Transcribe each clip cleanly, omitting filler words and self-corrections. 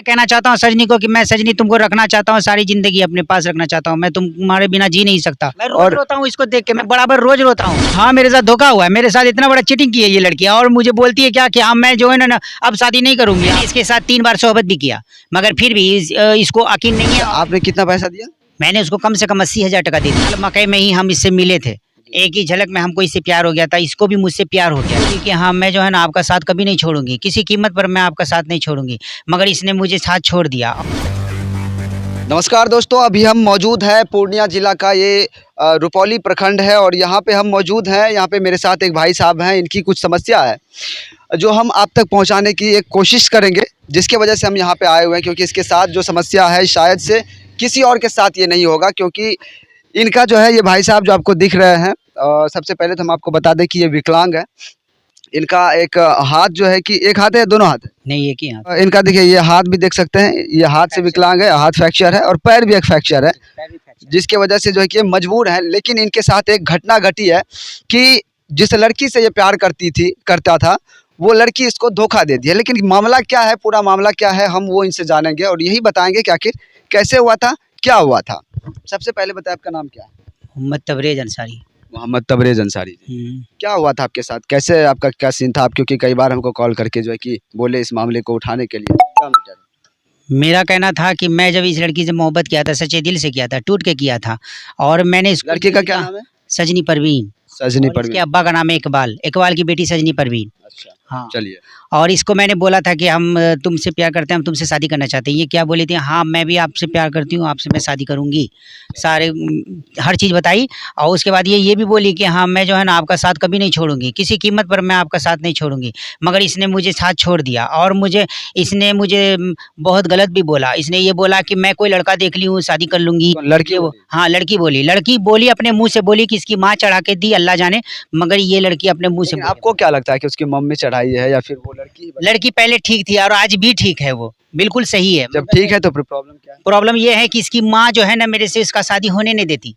कहना चाहता हूँ सजनी को कि मैं सजनी तुमको रखना चाहता हूँ, सारी जिंदगी अपने पास रखना चाहता हूँ। मैं तुम्हारे बिना जी नहीं सकता। मैं रोज रोता हूँ इसको देख के, मैं बराबर रोज रोता हूँ। हाँ, मेरे साथ धोखा हुआ है, मेरे साथ इतना बड़ा चीटिंग की है ये लड़की, और मुझे बोलती है क्या कि हाँ मैं जो है ना अब शादी नहीं करूंगी। इसके साथ 3 बार सोहबत भी किया, मगर फिर भी इसको यकीन नहीं है। आपने कितना पैसा दिया? मैंने उसको कम से कम 80,000 टका दे दिया। मकई में ही हम इससे मिले थे, एक ही झलक में हमको इससे प्यार हो गया था, इसको भी मुझसे प्यार हो गया कि हाँ मैं जो है ना आपका साथ कभी नहीं छोड़ूंगी, किसी कीमत पर मैं आपका साथ नहीं छोड़ूंगी, मगर इसने मुझे साथ छोड़ दिया। नमस्कार दोस्तों, अभी हम मौजूद हैं पूर्णिया जिला का ये रुपौली प्रखंड है और यहाँ पे हम मौजूद हैं। यहाँ पे मेरे साथ एक भाई साहब हैं, इनकी कुछ समस्या है जो हम आप तक पहुँचाने की एक कोशिश करेंगे, जिसके वजह से हम यहाँ पे आए हुए हैं। क्योंकि इसके साथ जो समस्या है शायद से किसी और के साथ ये नहीं होगा, क्योंकि इनका जो है ये भाई साहब जो आपको दिख रहे हैं, सबसे पहले तो हम आपको बता दें कि ये विकलांग है। इनका एक हाथ जो है कि एक हाथ है, दोनों हाथ है? नहीं, एक ही हाथ। इनका देखिए ये हाथ भी देख सकते हैं, ये हाथ से विकलांग है, हाथ फ्रैक्चर है और पैर भी एक फ्रैक्चर है, जिसके वजह से जो है कि ये मजबूर है। लेकिन इनके साथ एक घटना घटी है कि जिस लड़की से ये प्यार करता था, वो लड़की इसको धोखा दे दी है। लेकिन मामला क्या है, पूरा मामला क्या है, हम वो इनसे जानेंगे और यही बताएंगे कि आखिर कैसे हुआ था, क्या हुआ था। सबसे पहले बताएं आपका नाम क्या है? मोहम्मद तबरेज अंसारी। मोहम्मद तबरेज अंसारी जी। क्या हुआ था आपके साथ, कैसे आपका क्या सीन था? आप क्योंकि कई बार हमको कॉल करके जो है कि बोले इस मामले को उठाने के लिए, क्या मैटर है? मेरा कहना था कि मैं जब इस लड़की से मोहब्बत किया था, सच्चे दिल से किया था, टूट के किया था, और मैंने इस लड़की का क्या नाम है? सजनी परवीन। सजनी और परवीन। इसके अब्बा का नाम है इकबाल, इकबाल की बेटी सजनी परवीन। अच्छा, हाँ, चलिए। और इसको मैंने बोला था कि हम तुमसे प्यार करते हैं, हम तुमसे शादी करना चाहते हैं। ये क्या बोली थी, हाँ मैं भी आपसे प्यार करती हूँ, आपसे मैं शादी करूँगी, सारे हर चीज़ बताई। और उसके बाद ये भी बोली कि हाँ मैं जो है ना आपका साथ कभी नहीं छोड़ूंगी, किसी कीमत पर मैं आपका साथ नहीं छोड़ूंगी, मगर इसने मुझे साथ छोड़ दिया। और इसने मुझे बहुत गलत भी बोला। इसने ये बोला कि मैं कोई लड़का देख ली हूँ शादी कर लूँगी। लड़की बोली? हाँ, लड़की बोली अपने मुँह से बोली कि इसकी माँ चढ़ा के दी, अल्लाह जाने, मगर ये लड़की अपने मुँह से लेकिन बोली। आपको क्या लगता है कि उसकी मम्मी चढ़ाई है या फिर वो लड़की पहले ठीक थी और आज भी ठीक है, वो बिल्कुल सही है। जब ठीक है तो फिर प्रॉब्लम क्या है? प्रॉब्लम ये है कि इसकी माँ जो है ना मेरे से इसका शादी होने नहीं देती,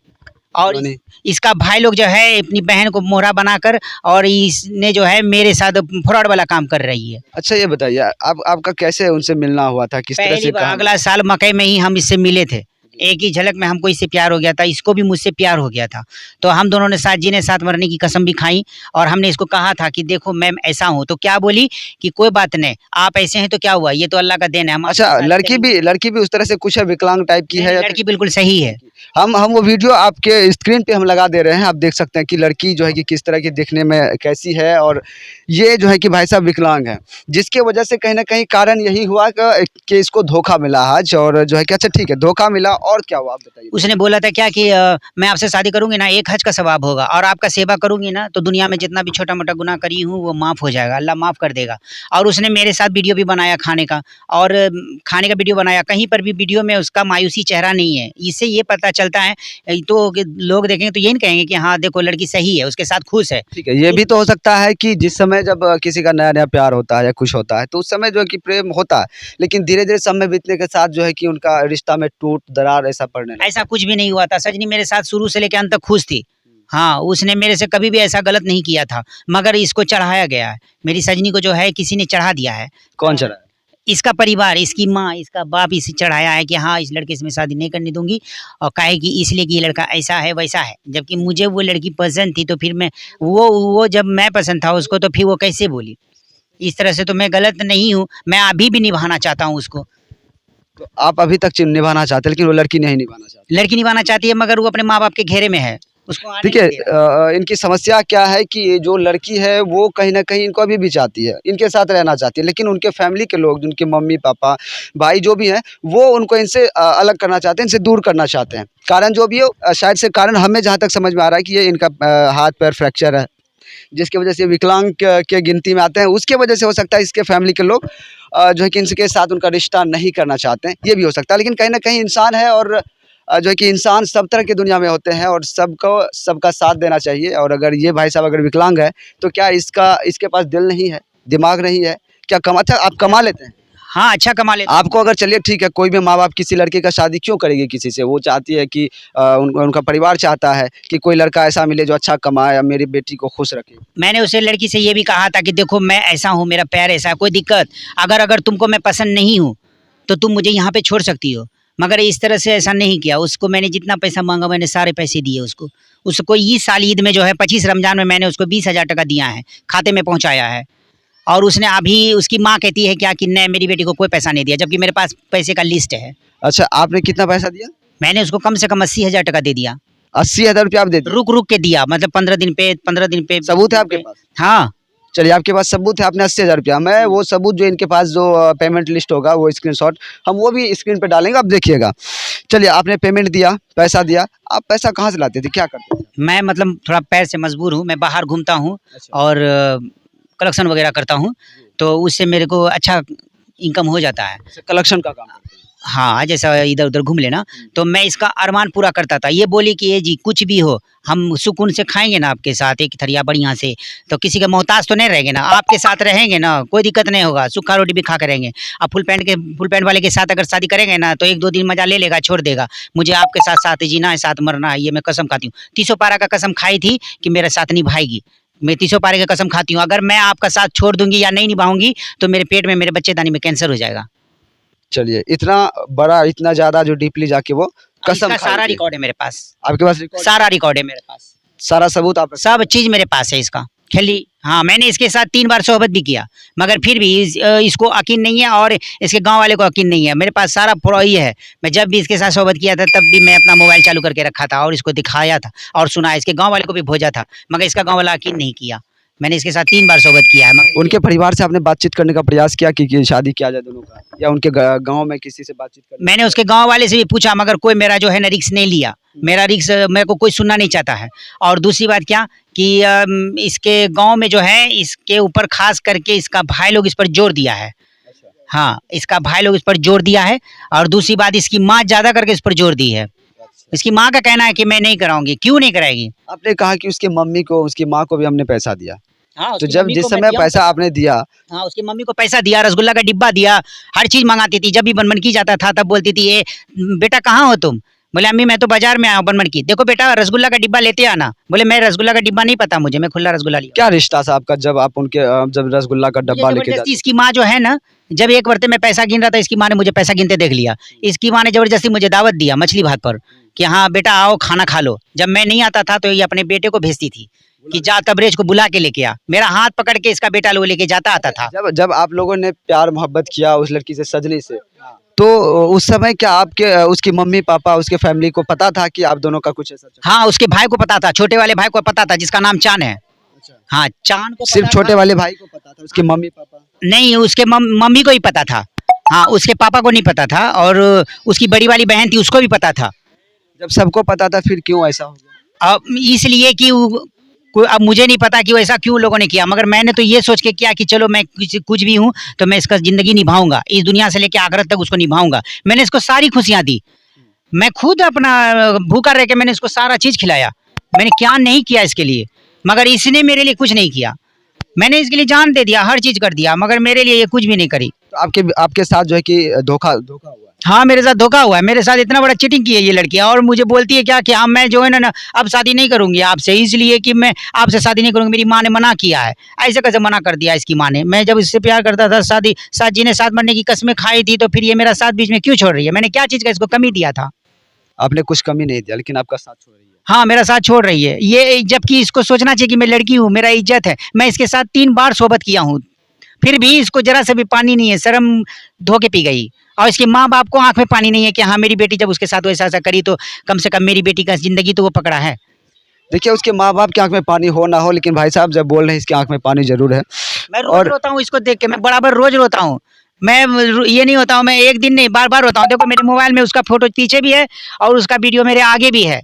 और इसका भाई लोग जो है अपनी बहन को मोहरा बनाकर, और इसने जो है मेरे साथ फ्रॉड वाला काम कर रही है। अच्छा ये बताइए, आपका कैसे उनसे मिलना हुआ था, किस तरह पहली से? बार अगला साल मकई में ही हम इससे मिले थे, एक ही झलक में हमको इससे प्यार हो गया था, इसको भी मुझसे प्यार हो गया था। तो हम दोनों ने साथ जीने साथ मरने की कसम भी खाई, और हमने इसको कहा था कि देखो मैं ऐसा हूँ, तो क्या बोली कि कोई बात नहीं, आप ऐसे हैं तो क्या हुआ, ये तो अल्लाह का देन है। हम अच्छा, लड़की भी उस तरह से कुछ है, विकलांग टाइप की है? लड़की बिल्कुल सही है। हम वो वीडियो आपके स्क्रीन पे हम लगा दे रहे हैं, आप देख सकते हैं कि लड़की जो है कि किस तरह की दिखने में कैसी है, और ये जो है कि भाई साहब विकलांग है, जिसके वजह से कहीं ना कहीं कारण यही हुआ कि इसको धोखा मिला आज, और जो है कि अच्छा ठीक है धोखा मिला, और क्या हुआ आप बताइए। उसने बोला था क्या कि मैं आपसे शादी करूंगी ना, 1 हज का सवाब होगा, और आपका सेवा करूंगी ना तो दुनिया में जितना भी छोटा मोटा गुनाह करी हूँ वो माफ़ हो जाएगा, अल्लाह माफ़ कर देगा। और उसने मेरे साथ वीडियो भी बनाया खाने का, और खाने का वीडियो बनाया, कहीं पर भी वीडियो में उसका मायूसी चेहरा नहीं है। इससे ये पता चलता है, तो लोग देखेंगे तो यही कहेंगे कि हाँ देखो लड़की सही है, उसके साथ खुश है। ठीक है, ये भी तो हो सकता है कि जिस समय जब किसी का नया नया प्यार होता है या खुश होता है, तो उस समय जो है कि प्रेम होता है, लेकिन धीरे धीरे समय बीतने के साथ जो है कि उनका रिश्ता में टूट दरार ऐसा पड़ने लगता है। ऐसा कुछ भी नहीं हुआ था, सजनी मेरे साथ शुरू से लेकर अंत तक खुश थी। हाँ, उसने मेरे से कभी भी ऐसा गलत नहीं किया था, मगर इसको चढ़ाया गया है। मेरी सजनी को जो है किसी ने चढ़ा दिया है। कौन चढ़ा? इसका परिवार, इसकी माँ, इसका बाप इसे चढ़ाया है कि हाँ इस लड़के से मैं शादी नहीं करने दूंगी, और काहे कि इसलिए कि ये लड़का ऐसा है वैसा है। जबकि मुझे वो लड़की पसंद थी, तो फिर मैं वो जब मैं पसंद था उसको, तो फिर वो कैसे बोली इस तरह से? तो मैं गलत नहीं हूँ, मैं अभी भी निभाना चाहता हूँ उसको। तो आप अभी तक निभाना चाहते हैं, लेकिन वो लड़की नहीं निभाना चाहती? लड़की निभाना चाहती है, मगर वो अपने माँ बाप के घेरे में है, उसको आने ठीक है। नहीं दे रहा। इनकी समस्या क्या है कि ये जो लड़की है वो कहीं ना कहीं इनको अभी भी चाहती है, इनके साथ रहना चाहती है, लेकिन उनके फैमिली के लोग, उनके मम्मी पापा भाई जो भी हैं, वो उनको इनसे अलग करना चाहते हैं, इनसे दूर करना चाहते हैं। कारण जो भी हो, शायद से कारण हमें जहाँ तक समझ में आ रहा है कि ये इनका हाथ पैर फ्रैक्चर है, जिसकी वजह से विकलांग के गिनती में आते हैं। उसके वजह से हो सकता है इसके फैमिली के लोग जो है कि इनके साथ उनका रिश्ता नहीं करना चाहते हैं, ये भी हो सकता है। लेकिन कहीं ना कहीं इंसान है, और जो है कि इंसान सब तरह की दुनिया में होते हैं, और सबका साथ देना चाहिए। और अगर ये भाई साहब अगर विकलांग है, तो क्या इसके पास दिल नहीं है, दिमाग नहीं है क्या? अच्छा आप कमा लेते हैं? हाँ, अच्छा कमा लेते। आपको अगर चलिए ठीक है, कोई भी माँ बाप किसी लड़के का शादी क्यों करेगी किसी से? वो चाहती है कि उनका परिवार चाहता है कि कोई लड़का ऐसा मिले जो अच्छा कमाए, मेरी बेटी को खुश रखे। मैंने उसे लड़की से ये भी कहा था कि देखो मैं ऐसा हूँ, मेरा प्यार ऐसा है, कोई दिक्कत अगर तुमको मैं पसंद नहीं हूँ तो तुम मुझे यहाँ पे छोड़ सकती हो। मगर इस तरह से ऐसा नहीं किया। उसको मैंने जितना पैसा मांगा मैंने सारे पैसे दिए उसको। उसको इस साल ईद में जो है 25 रमज़ान में मैंने उसको 20,000 टका दिया है, खाते में पहुँचाया है। और उसने अभी उसकी माँ कहती है क्या कि नहीं मेरी बेटी को कोई पैसा नहीं दिया, जबकि मेरे पास पैसे का लिस्ट है। अच्छा, आपने कितना पैसा दिया? मैंने उसको कम से कम 80,000 टका दे दिया। 80,000 रुपया आप दे दिए? रुक के दिया, मतलब 15 दिन पे। सबूत है आपके पास? हाँ। चलिए, आपके पास सबूत है, आपने 80,000 रुपया। मैं वो सबूत जो इनके पास जो पेमेंट लिस्ट होगा वो स्क्रीनशॉट हम वो भी स्क्रीन पे डालेंगे, आप देखिएगा। चलिए, आपने पेमेंट दिया, पैसा दिया, आप पैसा कहाँ से लाते थे, क्या करते थे? मैं मतलब थोड़ा पैर से मजबूर हूँ, मैं बाहर घूमता हूँ अच्छा। और कलेक्शन वगैरह करता हूँ, तो उससे मेरे को अच्छा इनकम हो जाता है। कलेक्शन का काम करते हैं। हाँ, जैसा इधर उधर घूम लेना, तो मैं इसका अरमान पूरा करता था। ये बोली कि ये जी कुछ भी हो हम सुकून से खाएंगे ना आपके साथ एक थरिया बढ़िया से, तो किसी के मोहताज तो नहीं रहेंगे ना, आपके साथ रहेंगे ना, कोई दिक्कत नहीं होगा, सूखा रोटी भी खा के रहेंगे। अब फुल पैंट वाले के साथ अगर शादी करेंगे ना तो 1-2 दिन मजा ले लेगा, छोड़ देगा। मुझे आपके साथ साथ जीना है, साथ मरना है, ये मैं कसम खाती हूँ। 300 पारा का कसम खाई थी कि मेरे साथ निभाएगी। मैं 300 पारे की कसम खाती हूँ, अगर मैं आपका साथ छोड़ दूंगी या नहीं निभाऊंगी तो मेरे पेट में, मेरे बच्चेदानी में कैंसर हो जाएगा। चलिए, इतना बड़ा, इतना ज़्यादा जो डीपली जाके वो कसम इसका खाई सारा थी। रिकॉर्ड है मेरे पास, आपके पास रिकॉर्ड? सारा रिकॉर्ड है मेरे पास, सारा सबूत आप सब चीज मेरे पास है इसका। खाली हाँ, मैंने इसके साथ 3 बार सोहबत भी किया, मगर फिर भी इसको यकीन नहीं है और इसके गांव वाले को यकीन नहीं है। मेरे पास सारा पूरा ही है। मैं जब भी इसके साथ सोहबत किया था तब भी मैं अपना मोबाइल चालू करके रखा था और इसको दिखाया था और सुना, इसके गांव वाले को भी भेजा था, मगर इसका गांव वाला यकीन नहीं किया। मैंने इसके साथ 3 बार सोहबत किया है, मगर उनके परिवार से आपने बातचीत करने का प्रयास किया कि शादी किया जाए दोनों का, या उनके गांव में किसी से बातचीत करने? मैंने उसके गांव वाले से भी पूछा, मगर कोई मेरा जो है ना रिक्स नहीं लिया। मेरा रिक्स मेरे को कोई सुनना नहीं चाहता है। और दूसरी बात क्या कि इसके गांव में जो है इसके ऊपर खास करके इसका भाई लोग इस पर जोर दिया है। हाँ, इसका भाई लोग इस पर जोर दिया है। और दूसरी बात इसकी माँ ज़्यादा करके इस पर जोर दी है। इसकी माँ का कहना है कि मैं नहीं कराऊंगी। क्यों नहीं कराएगी? आपने कहा कि उसकी मम्मी को, उसकी माँ को भी हमने पैसा दिया। हाँ, तो जब जिस समय पैसा आपने दिया, हाँ, उसकी मम्मी को पैसा दिया, रसगुल्ला का डिब्बा दिया, हर चीज मंगाती थी। जब भी बनमन की जाता था तब बोलती थी, ए बेटा कहाँ हो तुम? बोले अम्मी मैं तो बाजार में आया हूँ बनमन की। देखो बेटा रसगुल्ला का डिब्बा लेते आना। बोले मैं रसगुल्ला का डिब्बा नहीं पता मुझे, मैं खुला रसगुल्ला लिया। क्या रिश्ता था आपका जब आप उनके जब रसगुल्ला का डब्बा लेके जबरदस्ती जाते? इसकी माँ जो है ना, जब एक बर्तन में पैसा गिन रहा था, इसकी माँ ने मुझे पैसा गिनते देख लिया। इसकी माँ ने जबरदस्ती मुझे दावत दिया मछली भात पर कि हाँ बेटा आओ खाना खा लो। जब मैं नहीं आता था तो ये अपने बेटे को भेजती थी कि जा तबरेज को बुला के लेके आ। मेरा हाथ पकड़ के इसका बेटा लोग लेके जाता आता था। जब जब आप लोगों ने प्यार मोहब्बत किया उस लड़की से, सजनी से, तो उस समय क्या आपके उसकी मम्मी पापा, उसके फैमिली को पता था कि आप दोनों का कुछ ऐसा? हाँ, उसके भाई को पता था, छोटे वाले भाई को पता था जिसका नाम चांद है। हाँ, चांद को सिर्फ पता छोटे था। वाले भाई को पता था, उसके मम्मी पापा? नहीं, उसके मम्मी को ही पता था। हाँ, उसके पापा को नहीं पता था। और उसकी बड़ी वाली बहन थी उसको भी पता था। जब सबको पता था फिर क्यों ऐसा हो गया? अब इसलिए कि अब मुझे नहीं पता कि वो ऐसा क्यों लोगों ने किया, मगर मैंने तो ये सोच के किया कि चलो मैं कुछ भी हूँ तो मैं इसका ज़िंदगी निभाऊंगा, इस दुनिया से लेकर आखिरत तक उसको निभाऊंगा। मैंने इसको सारी खुशियाँ दी। मैं खुद अपना भूखा रह के मैंने इसको सारा चीज़ खिलाया। मैंने क्या नहीं किया इसके लिए, मगर इसने मेरे लिए कुछ नहीं किया। मैंने इसके लिए जान दे दिया, हर चीज़ कर दिया, मगर मेरे लिए ये कुछ भी नहीं करी। तो आपके साथ जो है कि धोखा हुआ है? हाँ, मेरे साथ धोखा हुआ है। मेरे साथ इतना बड़ा चीटिंग की है ये लड़की, और मुझे बोलती है क्या कि हाँ मैं जो है ना अब शादी नहीं करूंगी आपसे, इसलिए कि मैं आपसे शादी नहीं करूंगी, मेरी माँ ने मना किया है। ऐसे कैसे मना कर दिया इसकी माँ ने? मैं जब इससे प्यार करता था, साथ जीने साथ मरने की कस्में खाई थी, तो फिर ये मेरा साथ बीच में क्यों छोड़ रही है? मैंने क्या चीज़ का इसको कमी दिया था? आपने कुछ कमी नहीं दिया, लेकिन आपका साथ छोड़ रही है। हाँ, मेरा साथ छोड़ रही है ये, जबकि इसको सोचना चाहिए कि मैं लड़की हूँ, मेरा इज्जत है। मैं इसके साथ 3 बार सोहबत किया हूँ, फिर भी इसको जरा से भी पानी नहीं है, शर्म धो के पी गई। और इसके माँ बाप को आंख में पानी नहीं है कि हाँ मेरी बेटी जब उसके साथ वैसा ऐसा करी तो कम से कम मेरी बेटी का जिंदगी तो वो पकड़ा है। देखिए, उसके माँ बाप की आंख में पानी हो ना हो, लेकिन भाई साहब जब बोल रहे हैं इसकी आंख में पानी जरूर है। मैं रोज रोता हूँ इसको देख के, मैं बराबर रोज रोता हूँ। मैं ये नहीं होता हूँ, मैं एक दिन नहीं बार बार रोता हूँ। देखो मेरे मोबाइल में उसका फोटो पीछे भी है और उसका वीडियो मेरे आगे भी है।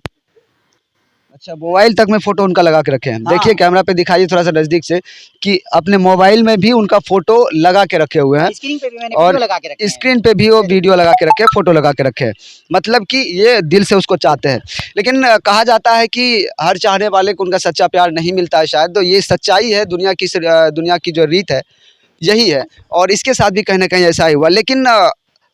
अच्छा, मोबाइल तक में फोटो उनका लगा के रखे हैं। हाँ। देखिए कैमरा पे दिखाइए थोड़ा सा नजदीक से कि अपने मोबाइल में भी उनका फोटो लगा के रखे हुए हैं, स्क्रीन पे भी मैंने और वीडियो लगा के रखे हैं। स्क्रीन पे भी वो वीडियो लगा के रखे हैं, फोटो लगा के रखे हैं। मतलब कि ये दिल से उसको चाहते हैं। लेकिन कहा जाता है कि हर चाहने वाले को उनका सच्चा प्यार नहीं मिलता है शायद, तो ये सच्चाई है, दुनिया की जो रीत है यही है, और इसके साथ भी कहीं ना कहीं ऐसा ही हुआ। लेकिन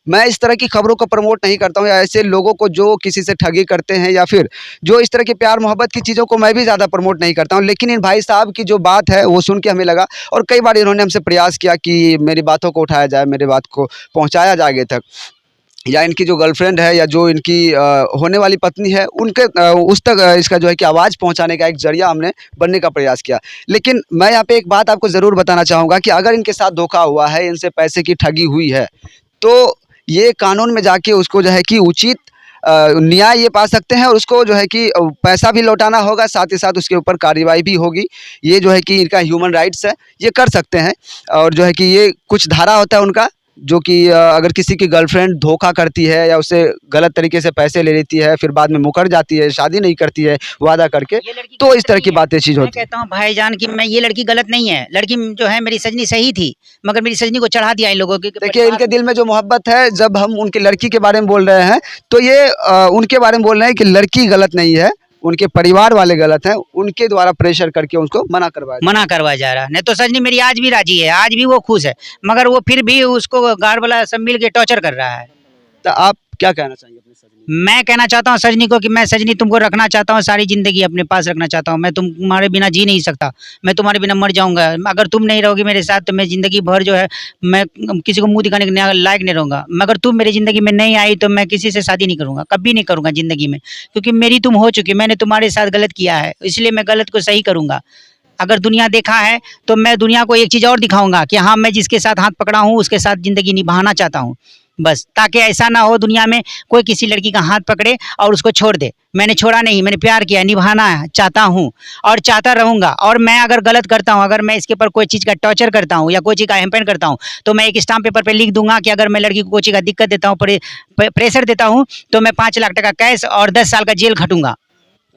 मैं इस तरह की खबरों को प्रमोट नहीं करता हूँ, या ऐसे लोगों को जो किसी से ठगी करते हैं या फिर जो इस तरह के प्यार मोहब्बत की चीज़ों को मैं भी ज़्यादा प्रमोट नहीं करता हूँ। लेकिन इन भाई साहब की जो बात है वो सुन के हमें लगा, और कई बार इन्होंने हमसे प्रयास किया कि मेरी बातों को उठाया जाए, मेरी बात को पहुँचाया जाए आगे तक, या इनकी जो गर्लफ्रेंड है या जो इनकी होने वाली पत्नी है उनके उस तक इसका जो है कि आवाज़ पहुंचाने का एक ज़रिया हमने बनने का प्रयास किया। लेकिन मैं यहाँ पे एक बात आपको ज़रूर बताना चाहूँगा कि अगर इनके साथ धोखा हुआ है, इनसे पैसे की ठगी हुई है, तो ये कानून में जाके उसको जो है कि उचित न्याय ये पा सकते हैं, और उसको जो है कि पैसा भी लौटाना होगा, साथ ही साथ उसके ऊपर कार्रवाई भी होगी। ये जो है कि इनका ह्यूमन राइट्स है, ये कर सकते हैं। और जो है कि ये कुछ धारा होता है उनका, जो कि अगर किसी की गर्लफ्रेंड धोखा करती है या उससे गलत तरीके से पैसे ले लेती है, फिर बाद में मुकर जाती है, शादी नहीं करती है वादा करके, ये लड़की तो गलत इस तरह नहीं की है। बातें चीज़ मैं होती है। कहता हूँ भाईजान कि मैं ये लड़की गलत नहीं है, लड़की जो है मेरी सजनी सही थी, मगर मेरी सजनी को चढ़ा दिया इन लोगों के देखिए, परिवार इनके ने। दिल में जो मोहब्बत है, जब हम उनकी लड़की के बारे में बोल रहे हैं, तो ये उनके बारे में बोल रहे हैं कि लड़की गलत नहीं है, उनके परिवार वाले गलत हैं, उनके द्वारा प्रेशर करके उसको मना करवाया। मना करवाया जा रहा है। नहीं तो सजनी मेरी आज भी राजी है, आज भी वो खुश है, मगर वो फिर भी उसको गार्ड वाला सब मिल के टॉर्चर कर रहा है। तो आप क्या कहना चाहेंगे अपनी सजनी? मैं कहना चाहता हूँ सजनी को कि मैं सजनी तुमको रखना चाहता हूँ, सारी ज़िंदगी अपने पास रखना चाहता हूँ। मैं तुम्हारे बिना जी नहीं सकता, मैं तुम्हारे बिना मर जाऊँगा। अगर तुम नहीं रहोगी मेरे साथ तो मैं ज़िंदगी भर जो है मैं किसी को मुँह दिखाने के लायक नहीं रहूँगा। मगर तुम मेरी ज़िंदगी में नहीं आई तो मैं किसी से शादी नहीं करूँगा, कभी नहीं करूँगा ज़िंदगी में, क्योंकि मेरी तुम हो चुकी। मैंने तुम्हारे साथ गलत किया है, इसलिए मैं गलत को सही करूँगा। अगर दुनिया देखा है तो मैं दुनिया को एक चीज़ और दिखाऊँगा कि हाँ, मैं जिसके साथ हाथ पकड़ा हूँ उसके साथ ज़िंदगी निभाना चाहता हूँ। बस ताकि ऐसा ना हो दुनिया में कोई किसी लड़की का हाथ पकड़े और उसको छोड़ दे। मैंने छोड़ा नहीं, मैंने प्यार किया, निभाना चाहता हूँ और चाहता रहूँगा। और मैं अगर गलत करता हूँ, अगर मैं इसके ऊपर कोई चीज़ का टॉर्चर करता हूँ या कोई चीज़ का हेम्पेन करता हूँ, तो मैं एक स्टाम्प पेपर पे लिख दूँगा कि अगर मैं लड़की को कोई चीज़ का दिक्कत देता हूँ, प्रेशर देता हूँ, तो मैं 5 लाख टका कैश और 10 साल का जेल खटूँगा।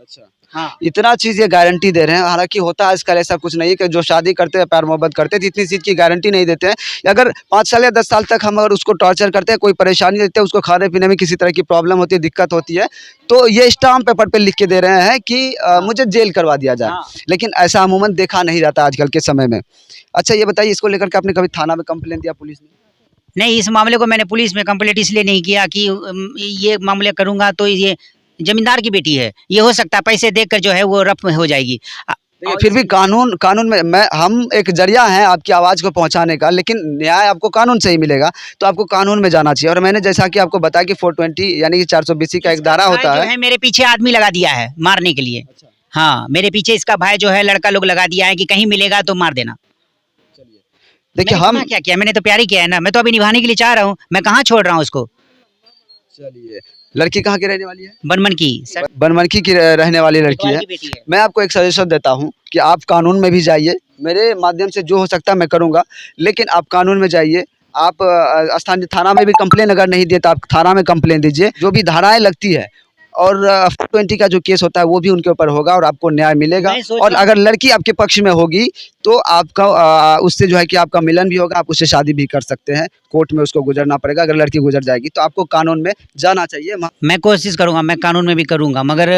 अच्छा, हाँ। इतना चीज़ ये गारंटी दे रहे हैं। हालाँकि होता है आजकल ऐसा कुछ नहीं है कि जो शादी करते हैं, प्यार मोहब्बत करते हैं, तो इतनी चीज़ की गारंटी नहीं देते हैं। अगर 5 साल या 10 साल तक हम अगर उसको टॉर्चर करते हैं, कोई परेशानी देते हैं, उसको खाने-पीने में किसी तरह की प्रॉब्लम होती है, दिक्कत होती है, तो ये स्टाम्प पेपर पे लिख के दे रहे हैं कि मुझे जेल करवा दिया जाए। हाँ। लेकिन ऐसा अमूमन देखा नहीं जाता आजकल के समय में। अच्छा, ये बताइए, इसको लेकर के आपने कभी थाना में कंप्लेंट दिया पुलिस में? नहीं, इस मामले को मैंने पुलिस में कंप्लेंट इसलिए नहीं किया कि ये मामले करूँगा तो ये ज़मींदार की बेटी है, ये हो सकता है पैसे देखकर जो है वो रफ़ हो जाएगी। देखिए, और फिर भी कानून में हम एक ज़रिया हैं आपकी आवाज़ को पहुँचाने का, लेकिन न्याय आपको कानून से ही मिलेगा, तो आपको कानून में जाना चाहिए। और मैंने जैसा कि आपको बताया कि 420 यानी कि 420 का एक इसका धारा भाई होता जो है। है मेरे पीछे आदमी लगा दिया है मारने के लिए। अच्छा। हाँ, मेरे पीछे इसका भाई जो है लड़का लोग लगा दिया है कि कहीं मिलेगा तो मार देना। चलिए, देखिए मैंने हम गुनाह क्या किया? मैंने तो प्यार ही किया है ना, मैं तो अभी निभाने के लिए चाह रहा हूँ, मैं कहाँ छोड़ रहा हूँ उसको। चलिए, लड़की कहाँ की रहने वाली है? बनमन की बनमनखी की रहने वाली लड़की इकबाल है। की बेटी है। मैं आपको एक सजेशन देता हूँ कि आप कानून में भी जाइए, मेरे माध्यम से जो हो सकता है मैं करूँगा, लेकिन आप कानून में जाइए। आप स्थानीय थाना में भी कंप्लेन अगर नहीं दिए तो आप थाना में कंप्लेन दीजिए। जो भी धाराएँ लगती है, और 420 का जो केस होता है वो भी उनके ऊपर होगा और आपको न्याय मिलेगा। मैं सोच और रहा हूँ अगर लड़की आपके पक्ष में होगी तो आपका उससे जो है कि आपका मिलन भी होगा, आप उससे शादी भी कर सकते हैं। कोर्ट में उसको गुजरना पड़ेगा। अगर लड़की गुजर जाएगी तो आपको कानून में जाना चाहिए। मैं कोशिश करूँगा, मैं कानून में भी करूँगा, मगर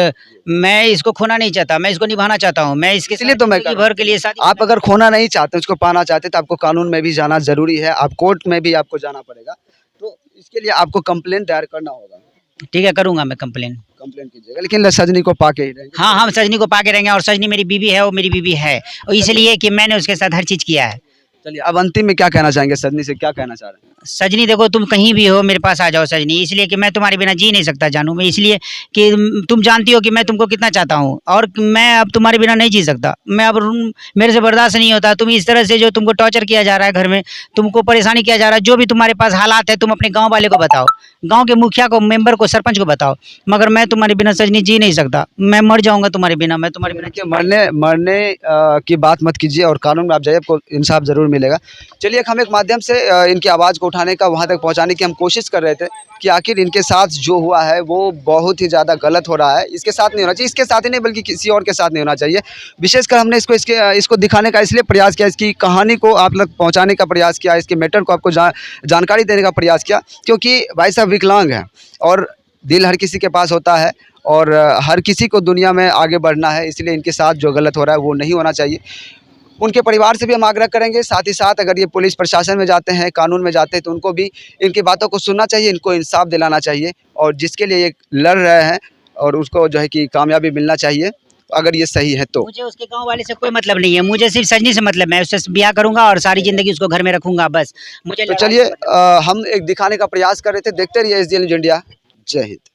मैं इसको खोना नहीं चाहता, मैं इसको निभाना चाहता हूँ। मैं इसके इसलिए साथ तो मैं ज़िंदगी कर रहा भर के लिए शादी आप अगर खोना नहीं चाहते, उसको पाना चाहते, तो आपको कानून में भी जाना ज़रूरी है। आप कोर्ट में भी आपको जाना पड़ेगा। तो इसके लिए आपको कंप्लेंट दायर करना होगा। ठीक है, करूँगा मैं कंप्लेन। कंप्लेंट कीजिएगा, लेकिन सजनी को पाके ही रहेंगे। हाँ, हम सजनी को पाके रहेंगे और सजनी मेरी बीवी है, वो मेरी बीवी है, और इसलिए कि मैंने उसके साथ हर चीज़ किया है। चलिए, अब अंतिम में क्या कहना चाहेंगे? सजनी से क्या कहना चाह रहे हैं? सजनी देखो, तुम कहीं भी हो मेरे पास आ जाओ सजनी, इसलिए कि मैं तुम्हारे बिना जी नहीं सकता जानू। मैं इसलिए कि तुम जानती हो कि मैं तुमको कितना चाहता हूँ, और मैं अब तुम्हारे बिना नहीं जी सकता। मैं अब मेरे से बर्दाश्त नहीं होता। तुम इस तरह से जो तुमको टॉर्चर किया जा रहा है घर में, तुमको परेशानी किया जा रहा है, जो भी तुम्हारे पास हालात है तुम अपने गाँव वाले को बताओ, गाँव के मुखिया को, मेंबर को, सरपंच को बताओ, मगर मैं तुम्हारे बिना सजनी जी नहीं सकता। मैं मर जाऊँगा तुम्हारे बिना, मैं तुम्हारे बिना। देखिए, मरने की बात मत कीजिए और कानून में आप जाइए, आपको इंसाफ ज़रूर मिलेगा। चलिए, हम एक माध्यम से इनकी आवाज़ को उठाने का, वहाँ तक पहुँचाने की हम कोशिश कर रहे थे कि आखिर इनके साथ जो हुआ है वो बहुत ही ज़्यादा गलत हो रहा है। इसके साथ नहीं होना चाहिए, इसके साथ ही नहीं बल्कि किसी और के साथ नहीं होना चाहिए। विशेषकर हमने इसको दिखाने का इसलिए प्रयास किया, इसकी कहानी को आप तक पहुँचाने का प्रयास किया, इसके मैटर को आपको जानकारी देने का प्रयास किया, क्योंकि भाई साहब विकलांग हैं और दिल हर किसी के पास होता है, और हर किसी को दुनिया में आगे बढ़ना है। इसलिए इनके साथ जो गलत हो रहा है वो नहीं होना चाहिए। उनके परिवार से भी हम आग्रह करेंगे, साथ ही साथ अगर ये पुलिस प्रशासन में जाते हैं, कानून में जाते हैं, तो उनको भी इनकी बातों को सुनना चाहिए, इनको इंसाफ दिलाना चाहिए और जिसके लिए ये लड़ रहे हैं और उसको जो है कि कामयाबी मिलना चाहिए, अगर ये सही है तो। मुझे उसके गाँव वाले से कोई मतलब नहीं है, मुझे सिर्फ सजनी से मतलब है। मैं उससे ब्याह करूँगा और सारी ज़िंदगी उसको घर में रखूँगा बस। मुझे तो लड़ाई चलिए से मतलब हम एक दिखाने का प्रयास कर रहे थे, देखते रहिए SDN न्यूज़ इंडिया। जय हिंद।